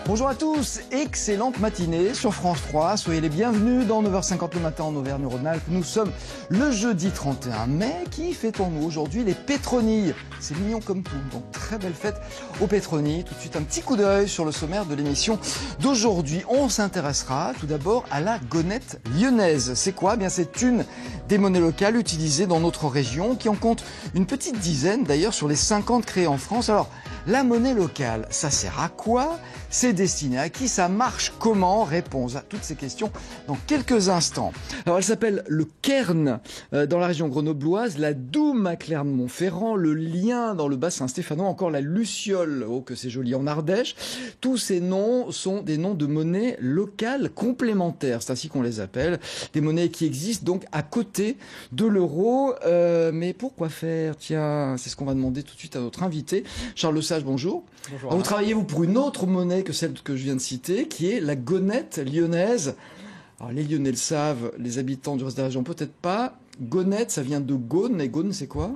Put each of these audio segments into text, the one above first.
Bonjour à tous, excellente matinée sur France 3. Soyez les bienvenus dans 9h50 le matin en Auvergne-Rhône-Alpes. Nous sommes le jeudi 31 mai. Qui fêtons-nous aujourd'hui? Les pétronilles. C'est mignon comme tout, donc très belle fête aux pétronilles. Tout de suite un petit coup d'œil sur le sommaire de l'émission d'aujourd'hui. On s'intéressera tout d'abord à la gonette lyonnaise. C'est quoi? Bien, c'est une des monnaies locales utilisées dans notre région qui en compte une petite dizaine d'ailleurs sur les 50 créées en France. Alors, la monnaie locale, ça sert à quoi? C'est destiné à qui? Ça marche comment? Réponse à toutes ces questions dans quelques instants. Alors elle s'appelle le Cairn dans la région grenobloise, la Doum à Clermont-Ferrand, le Lien dans le bassin stéphanois, encore la Luciole, oh que c'est joli, en Ardèche. Tous ces noms sont des noms de monnaies locales complémentaires, c'est ainsi qu'on les appelle. Des monnaies qui existent donc à côté de l'euro. Mais pourquoi faire? Tiens, c'est ce qu'on va demander tout de suite à notre invité. Charles Lesage, bonjour. Bonjour. Alors, vous travaillez vous pour une autre monnaie que celle que je viens de citer, qui est la gonette lyonnaise. Alors les Lyonnais le savent, les habitants du reste de la région peut-être pas. Gonette, ça vient de Gaune, et Gaune c'est quoi?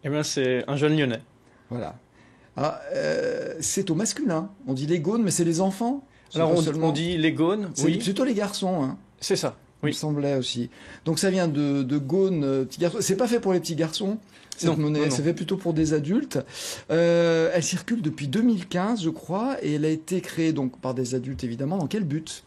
Eh bien c'est un jeune Lyonnais. Voilà. Alors, c'est au masculin. On dit les Gaunes, mais c'est les enfants. Alors on dit les Gaunes, c'est oui. plutôt les garçons, hein. C'est ça, oui. Il me semblait aussi. Donc ça vient de Gaune, petit garçon. C'est pas fait pour les petits garçons. Cette monnaie, c'est fait plutôt pour des adultes. Elle circule depuis 2015, je crois, et elle a été créée donc par des adultes évidemment. Dans quel but?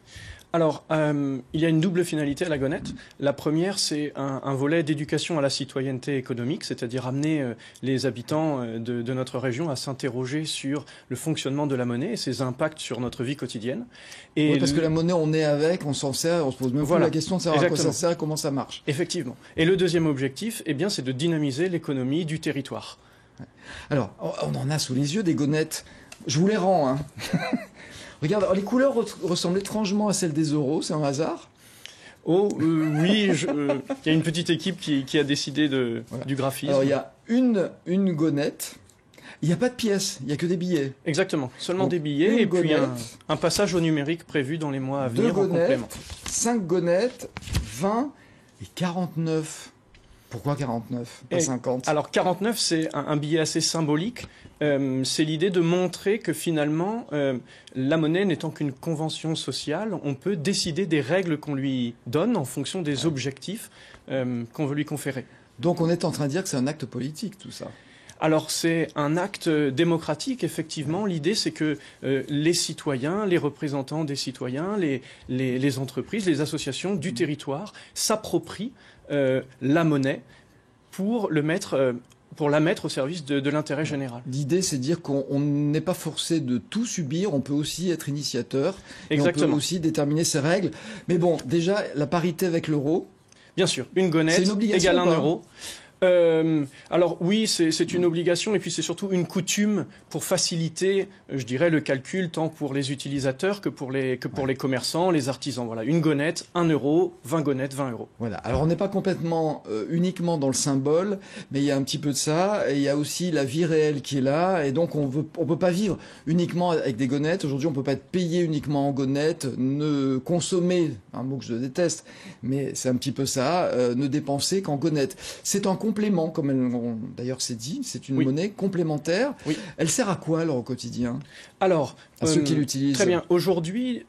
Alors, il y a une double finalité à la gonette. La première, c'est un volet d'éducation à la citoyenneté économique, c'est-à-dire amener les habitants de notre région à s'interroger sur le fonctionnement de la monnaie et ses impacts sur notre vie quotidienne. Et oui, parce que la monnaie, on est avec, on s'en sert, on se pose même pas la question de savoir à quoi ça sert et comment ça marche. Effectivement. Et le deuxième objectif, eh bien, c'est de dynamiser l'économie du territoire. Alors, on en a sous les yeux des gonnettes. Je vous les rends, hein. Regarde, les couleurs ressemblent étrangement à celles des euros, c'est un hasard? Oh, oui, il y a une petite équipe qui a décidé du graphisme. Alors, il y a une gonette, il n'y a pas de pièces, il n'y a que des billets. Puis un passage au numérique prévu dans les mois à venir en complément. 5 gonnettes, 20 et 49. Pourquoi 49, pas 50? Alors 49, c'est un billet assez symbolique. C'est l'idée de montrer que finalement, la monnaie n'étant qu'une convention sociale, on peut décider des règles qu'on lui donne en fonction des objectifs qu'on veut lui conférer. Donc on est en train de dire que c'est un acte politique, tout ça? Alors c'est un acte démocratique, effectivement. L'idée, c'est que les citoyens, les représentants des citoyens, les entreprises, les associations du territoire s'approprient la monnaie pour la mettre au service de l'intérêt général. L'idée, c'est de dire qu'on n'est pas forcé de tout subir, on peut aussi être initiateur, et on peut aussi déterminer ses règles. Mais bon, déjà, la parité avec l'euro. Bien sûr, une gonette égale 1 euro. Alors oui, c'est une obligation et puis c'est surtout une coutume pour faciliter, je dirais, le calcul tant pour les utilisateurs que pour les commerçants, les artisans. Voilà, une gonette, 1 euro, 20 gonnettes, 20 euros. Voilà. Alors on n'est pas complètement uniquement dans le symbole, mais il y a un petit peu de ça. Et il y a aussi la vie réelle qui est là. Et donc on peut pas vivre uniquement avec des gonnettes. Aujourd'hui, on peut pas être payé uniquement en gonnettes, ne consommer, un mot que je déteste, mais c'est un petit peu ça, ne dépenser qu'en gonnettes. C'est un complément, comme d'ailleurs c'est dit, c'est une monnaie complémentaire. Oui. Elle sert à quoi alors au quotidien? Alors, à ceux qui l'utilisent. Très bien. Aujourd'hui,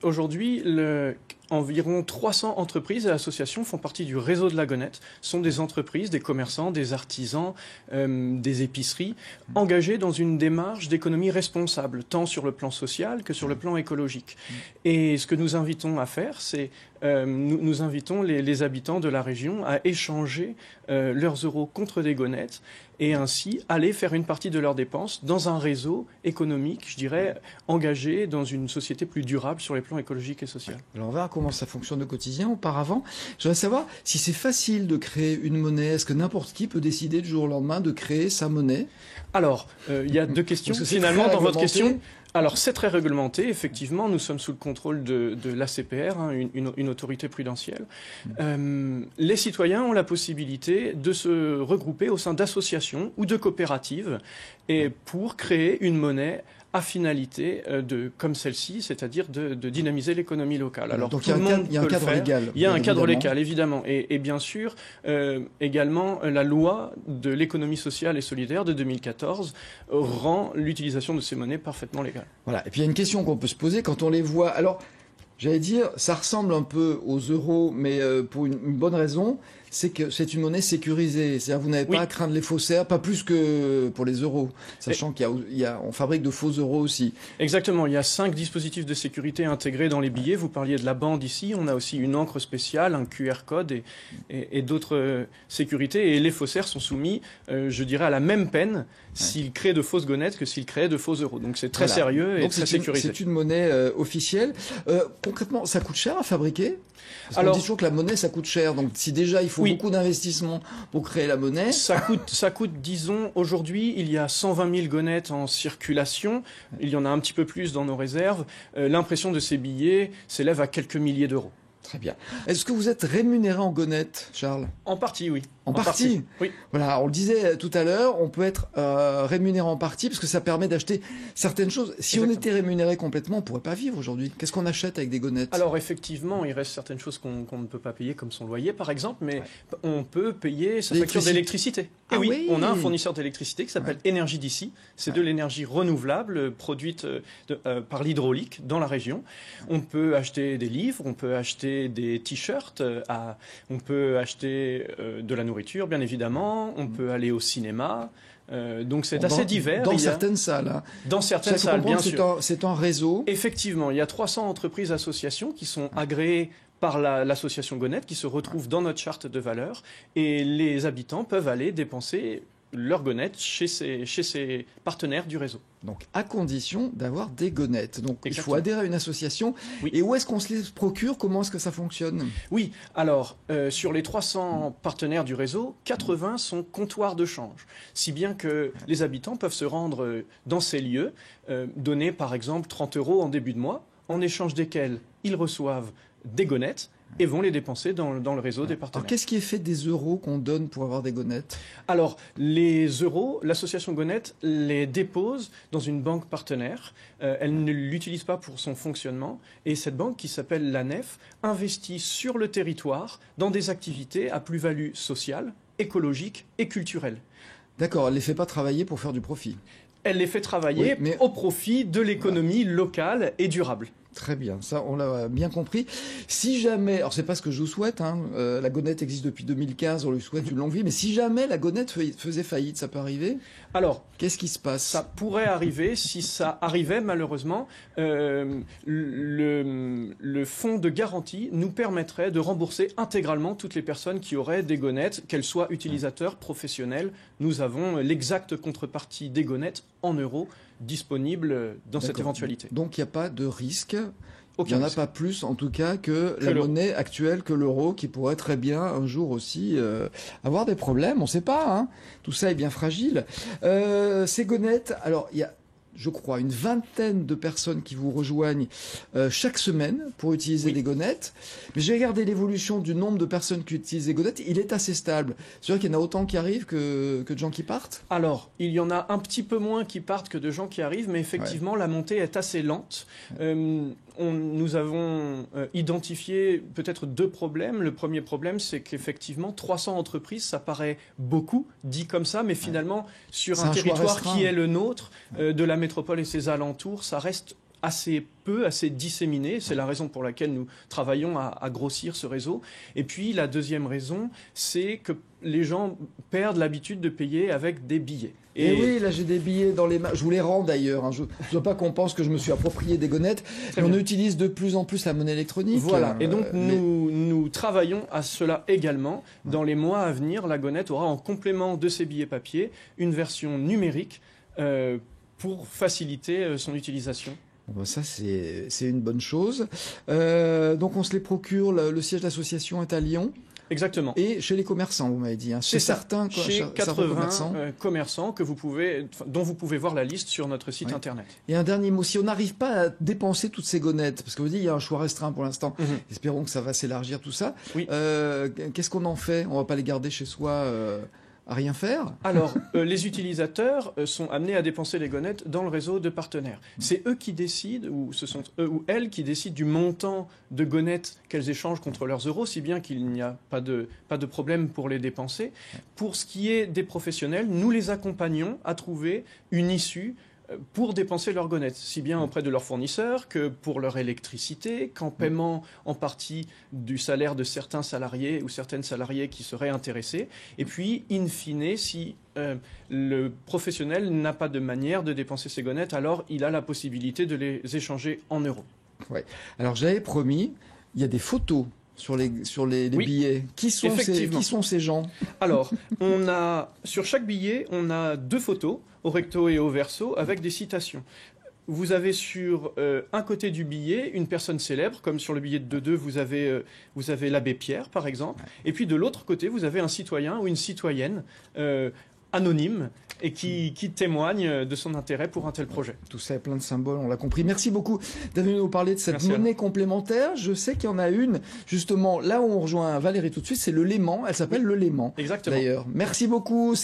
environ 300 entreprises et associations font partie du réseau de la gonette. Ce sont des entreprises, des commerçants, des artisans, des épiceries, engagés dans une démarche d'économie responsable, tant sur le plan social que sur le plan écologique. Et ce que nous invitons à faire, c'est nous invitons les habitants de la région à échanger leurs euros contre des gonnettes et ainsi aller faire une partie de leurs dépenses dans un réseau économique, je dirais, engagé dans une société plus durable sur les plans écologiques et sociaux. Alors on va voir comment ça fonctionne au quotidien. Auparavant, je voudrais savoir si c'est facile de créer une monnaie. Est-ce que n'importe qui peut décider du jour au lendemain de créer sa monnaie? Alors, il y a deux questions finalement dans votre question. Alors, c'est très réglementé. Effectivement, nous sommes sous le contrôle de l'ACPR, hein, une autorité prudentielle. Les citoyens ont la possibilité de se regrouper au sein d'associations ou de coopératives et pour créer une monnaie à finalité comme celle-ci, c'est-à-dire de dynamiser l'économie locale. Alors, donc il y a un cadre légal. Il y a un cadre légal, évidemment. Et bien sûr, également, la loi de l'économie sociale et solidaire de 2014 rend l'utilisation de ces monnaies parfaitement légale. Voilà. Et puis il y a une question qu'on peut se poser quand on les voit. Alors, j'allais dire, ça ressemble un peu aux euros, mais pour une bonne raison, c'est que c'est une monnaie sécurisée. C'est-à-dire vous n'avez pas à craindre les faussaires, pas plus que pour les euros, sachant on fabrique de faux euros aussi. Exactement, il y a 5 dispositifs de sécurité intégrés dans les billets. Vous parliez de la bande ici, on a aussi une encre spéciale, un QR code et d'autres sécurités. Et les faussaires sont soumis, je dirais, à la même peine s'ils créent de fausses gonettes que s'ils créent de faux euros. Donc c'est très sérieux et très sécurisé. C'est une monnaie officielle. Concrètement, ça coûte cher à fabriquer ? Parce qu'on dit toujours que la monnaie, ça coûte cher. Donc si déjà il faut beaucoup d'investissement pour créer la monnaie... Ça coûte, disons, aujourd'hui, il y a 120 000 gonettes en circulation. Il y en a un petit peu plus dans nos réserves. L'impression de ces billets s'élève à quelques milliers d'euros. Très bien. Est-ce que vous êtes rémunéré en gonettes, Charles ? En partie, oui. En partie. Oui. Voilà, on le disait tout à l'heure, on peut être rémunéré en partie parce que ça permet d'acheter certaines choses. Si on était rémunéré complètement, on ne pourrait pas vivre aujourd'hui. Qu'est-ce qu'on achète avec des gonettes ? Alors effectivement, il reste certaines choses qu'on ne peut pas payer, comme son loyer par exemple, mais on peut payer sa facture d'électricité. Et oui, on a un fournisseur d'électricité qui s'appelle Énergie d'ici. C'est de l'énergie renouvelable produite par l'hydraulique dans la région. On peut acheter des livres, on peut acheter des t-shirts, on peut acheter de la nourriture, bien évidemment, on peut aller au cinéma. Donc c'est assez divers. Dans certaines salles. Hein. Dans certaines salles, bien sûr. C'est un réseau. Effectivement, il y a 300 entreprises associations qui sont agréées par l'association Gonette, qui se retrouvent dans notre charte de valeurs, et les habitants peuvent aller dépenser leurs gonettes chez ces partenaires du réseau. Donc, à condition d'avoir des gonettes. Donc, il faut adhérer à une association. Oui. Et où est-ce qu'on se les procure ? Comment est-ce que ça fonctionne ? Oui, alors, sur les 300 partenaires du réseau, 80 sont comptoirs de change. Si bien que les habitants peuvent se rendre dans ces lieux, donner par exemple 30 € en début de mois, en échange desquels ils reçoivent des gonettes et vont les dépenser dans le réseau des partenaires. Alors, qu'est-ce qui est fait des euros qu'on donne pour avoir des gonettes ? Alors, les euros, l'association Gonette les dépose dans une banque partenaire. Elle ne l'utilise pas pour son fonctionnement. Et cette banque, qui s'appelle la Nef, investit sur le territoire dans des activités à plus-value sociale, écologique et culturelle. D'accord, elle ne les fait pas travailler pour faire du profit. Elle les fait travailler au profit de l'économie locale et durable. Très bien, ça on l'a bien compris. Si jamais, alors c'est pas ce que je vous souhaite, hein, la Gonette existe depuis 2015, on lui souhaite une longue vie, mais si jamais la Gonette faisait faillite, ça peut arriver ? Alors, qu'est-ce qui se passe ? Ça pourrait arriver, si ça arrivait malheureusement, le fonds de garantie nous permettrait de rembourser intégralement toutes les personnes qui auraient des gonettes, qu'elles soient utilisateurs, professionnels. Nous avons l'exacte contrepartie des gonettes en euros disponible dans cette éventualité. Donc il n'y a pas de risque. Il n'y en a pas plus, en tout cas, que la monnaie actuelle, que l'euro, qui pourrait très bien un jour aussi avoir des problèmes. On ne sait pas, hein. Tout ça est bien fragile. Ces gonettes, alors il y a, je crois, une vingtaine de personnes qui vous rejoignent chaque semaine pour utiliser des gonettes. Mais j'ai regardé l'évolution du nombre de personnes qui utilisent des gonettes. Il est assez stable. C'est vrai qu'il y en a autant qui arrivent que de gens qui partent ? Alors, il y en a un petit peu moins qui partent que de gens qui arrivent, mais effectivement, la montée est assez lente. Nous avons identifié peut-être 2 problèmes. Le premier problème, c'est qu'effectivement, 300 entreprises, ça paraît beaucoup, dit comme ça, mais finalement, sur un territoire qui est le nôtre, de la métropole et ses alentours, ça reste assez peu, assez disséminé. C'est la raison pour laquelle nous travaillons à grossir ce réseau. Et puis, la deuxième raison, c'est que les gens perdent l'habitude de payer avec des billets. Et oui, là j'ai des billets dans les mains. Je vous les rends d'ailleurs. Hein. Je ne veux pas qu'on pense que je me suis approprié des gonettes. Mais on utilise de plus en plus la monnaie électronique. Voilà. Et donc nous travaillons à cela également. Dans les mois à venir, la gonette aura en complément de ses billets papier une version numérique pour faciliter son utilisation. Bon, ça, c'est une bonne chose. Donc, on se les procure. Le siège d'association est à Lyon. Exactement. Et chez les commerçants, vous m'avez dit. Hein. C'est certain. Chez 80 commerçants dont vous pouvez voir la liste sur notre site internet. Et un dernier mot. Si on n'arrive pas à dépenser toutes ces gonettes, parce que vous dites il y a un choix restreint pour l'instant, espérons que ça va s'élargir tout ça. Oui. Qu'est-ce qu'on en fait ? On ne va pas les garder chez soi à rien faire ? Alors, les utilisateurs sont amenés à dépenser les gonettes dans le réseau de partenaires. C'est eux qui décident, ou ce sont eux ou elles qui décident du montant de gonettes qu'elles échangent contre leurs euros, si bien qu'il n'y a pas de problème pour les dépenser. Pour ce qui est des professionnels, nous les accompagnons à trouver une issue pour dépenser leur gonette, si bien auprès de leurs fournisseurs que pour leur électricité, qu'en paiement en partie du salaire de certains salariés ou certaines salariés qui seraient intéressés. Et puis, in fine, si le professionnel n'a pas de manière de dépenser ses gonnettes, alors il a la possibilité de les échanger en euros. Ouais. Alors j'avais promis, il y a des photos sur les Oui, billets. Qui sont ces gens? Alors, sur chaque billet, on a 2 photos, au recto et au verso, avec des citations. Vous avez sur un côté du billet une personne célèbre, comme sur le billet de 2, vous avez l'abbé Pierre, par exemple. Et puis de l'autre côté, vous avez un citoyen ou une citoyenne anonyme et qui témoigne de son intérêt pour un tel projet. Tout ça est plein de symboles, on l'a compris. Merci beaucoup d'être venu nous parler de cette monnaie complémentaire. Je sais qu'il y en a une, justement, là où on rejoint Valérie tout de suite, c'est le Léman. Elle s'appelle le Léman. Exactement. D'ailleurs, merci beaucoup.